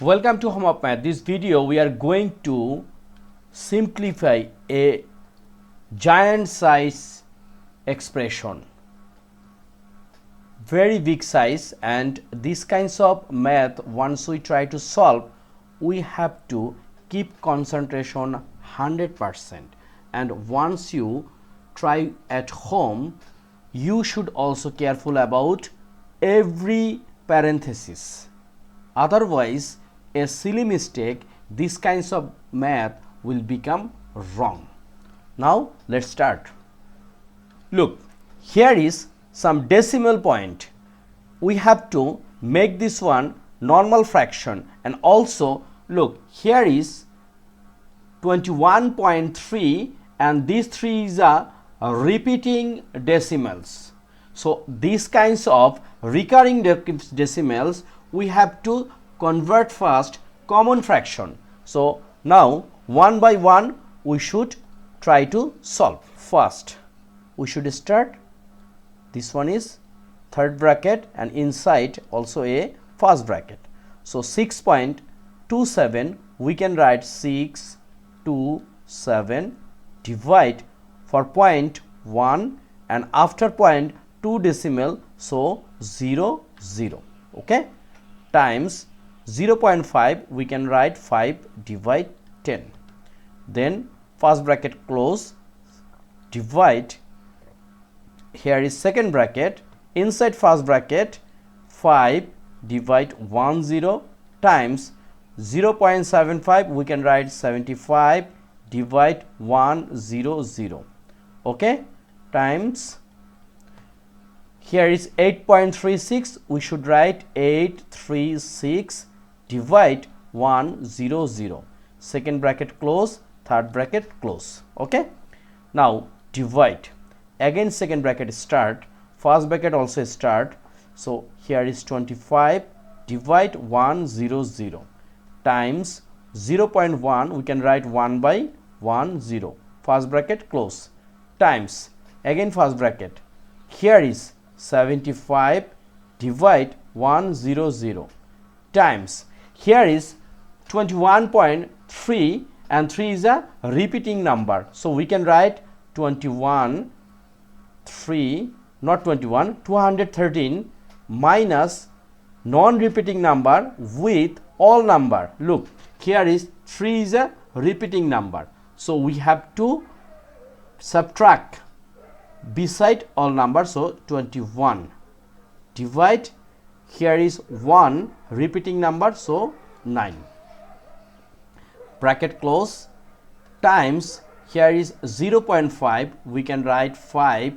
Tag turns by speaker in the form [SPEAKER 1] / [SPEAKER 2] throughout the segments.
[SPEAKER 1] Welcome to Home of Math. This video we are going to simplify a giant size expression, very big size, and these kinds of math once we try to solve we have to keep concentration 100%, and once you try at home you should also careful about every parenthesis, otherwise a silly mistake, these kinds of math will become wrong. Now let's start. Look, here is some decimal point. We have to make this one normal fraction, and also look, here is 21.3 and these three is a repeating decimals. So these kinds of recurring decimals we have to convert first common fraction. So now one by one we should try to solve. First we should start, this one is third bracket and inside also a first bracket. So 6.27 we can write 627 divide for point 1 and after point 2 decimal, so 0 0, okay, times 0.5 we can write 5 divide 10, then first bracket close, divide, here is second bracket, inside first bracket 5 divide 10 times 0.75 we can write 75 divide 100, okay, times, here is 8.36 we should write 836 divide 100, second bracket close, third bracket close, okay. Now divide, again second bracket start, first bracket also start, so here is 25 divide 100 times 0.1 we can write 1 by 10, first bracket close, times again first bracket, here is 75 divide 100 times, here is 21.3 and 3 is a repeating number, so we can write 213 minus non-repeating number with all number. Look, here is 3 is a repeating number, so we have to subtract beside all numbers, so 21 divide, here is 1 repeating number, so 9, bracket close, times, here is 0.5 we can write 5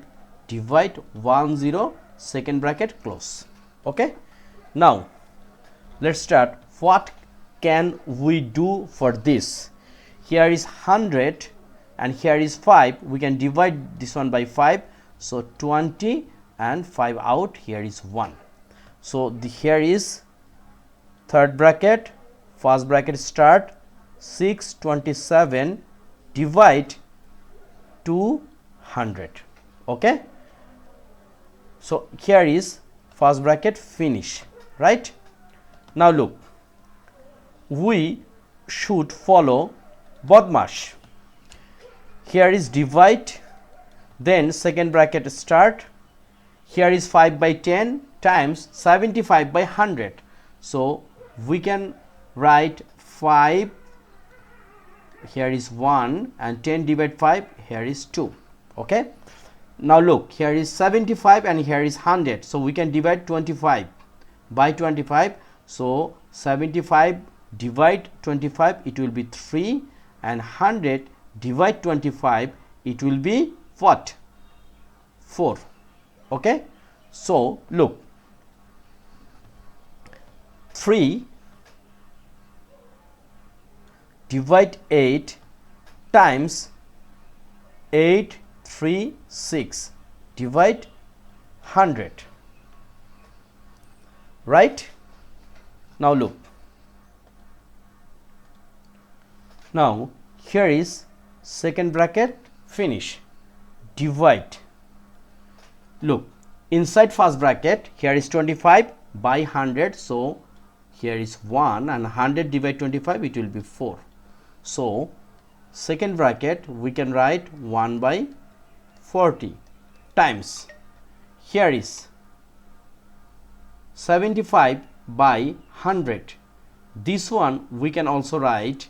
[SPEAKER 1] divide 10, second bracket close, okay. Now let's start. What can we do for this? Here is 100 and here is 5, we can divide this one by 5, so 20 and 5 out, here is 1, so here is third bracket, first bracket start, 627 divide 200, okay. So here is first bracket finish, right. Now look, we should follow BODMAS. Here is divide, then second bracket start, here is 5 by 10 times 75 by 100, so we can write 5, here is 1 and 10 divide 5, here is 2, okay. Now look, here is 75 and here is 100, so we can divide 25 by 25, so 75 divide 25 it will be 3 and 100 divide 25 it will be what, 4, okay. So look, 3 divide 8 times 836 divide 100, right. Now look, now here is second bracket finish, divide, look, inside first bracket here is 25 by 100, so here is 1, and 100 divided 25, it will be 4. So second bracket we can write 1 by 40 times, here is 75 by 100. This one we can also write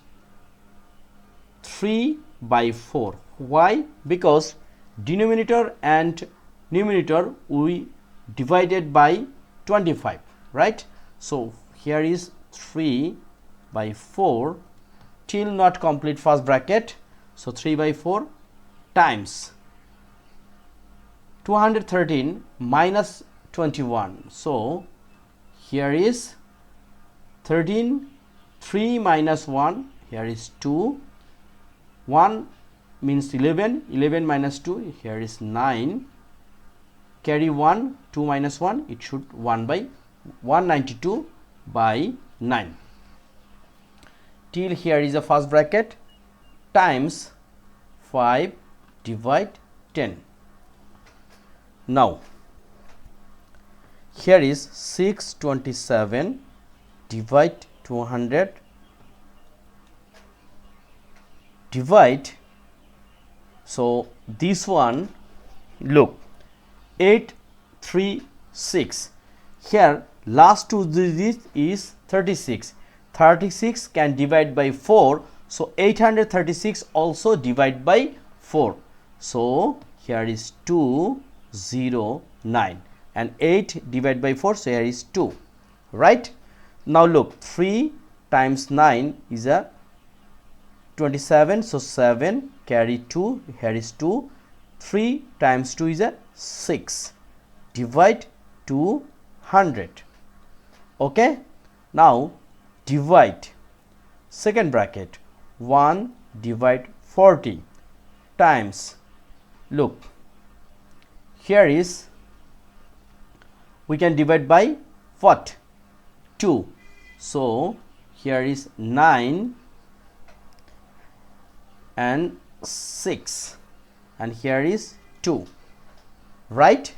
[SPEAKER 1] 3 by 4. Why? Because denominator and numerator we divided by 25, right? So here is 3 by 4 till not complete first bracket. So 3 by 4 times 213 minus 21. So here is 13, 3 minus 1, here is 2, 1 means 11, 11 minus 2, here is 9, carry 1, 2 minus 1, it should 192 by 9. Till here is the first bracket times 5 divide 10. Now here is 627 divide 200 divide, so this one, look, 836, here last two digits is 36, 36 can divide by 4, so 836 also divide by 4, so here is 209 and 8 divided by 4, so here is 2, right? Now look, 3 times 9 is a 27, so 7, carry 2, here is 2, 3 times 2 is a 6, divide 200. Okay, now divide second bracket 1 divide 40 times, look, here is we can divide by what? 2. So here is 9 and 6 and here is 2, right?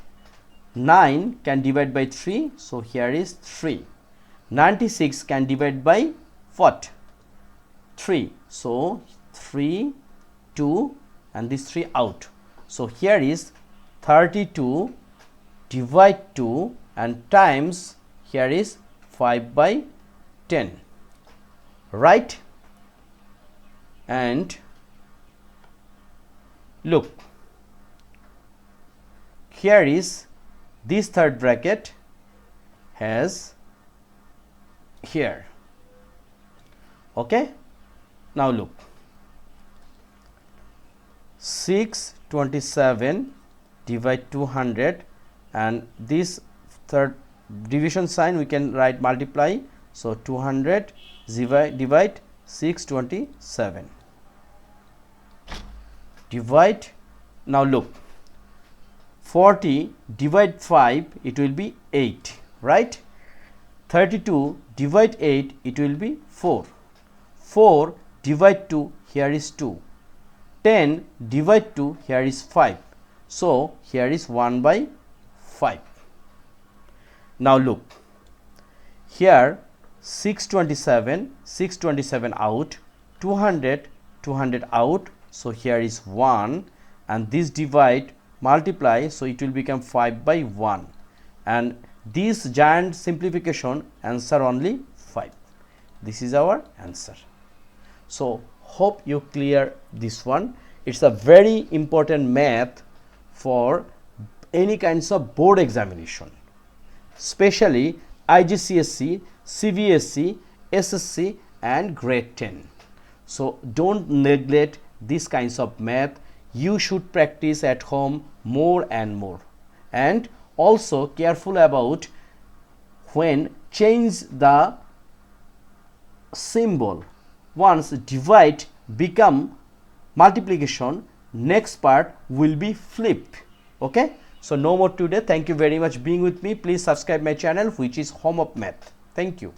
[SPEAKER 1] 9 can divide by 3, so here is 3. 96 can divide by what? 3, so 3, 2 and this 3 out, so here is 32 divide 2 and times, here is 5 by 10, right? And look, here is this third bracket has here. Okay, now look, 627 divide 200 and this third division sign we can write multiply, so 200 divide 627 divide, now look, 40 divide 5, it will be 8, right? 32 divide 8, it will be 4. 4 divide 2, here is 2. 10 divide 2, here is 5. So here is 1 by 5. Now look, here 627 out, 200 out, so here is 1 and this divide multiply, so it will become 5 by 1 and this giant simplification answer only 5. This is our answer. So hope you clear this one. It's a very important math for any kinds of board examination, especially IGCSE, CBSE, SSC and grade 10. So don't neglect these kinds of math. You should practice at home more and more, and also careful about when change the symbol. Once divide become multiplication, next part will be flipped. Okay, so no more today. Thank you very much being with me. Please subscribe my channel, which is Home of Math. Thank you.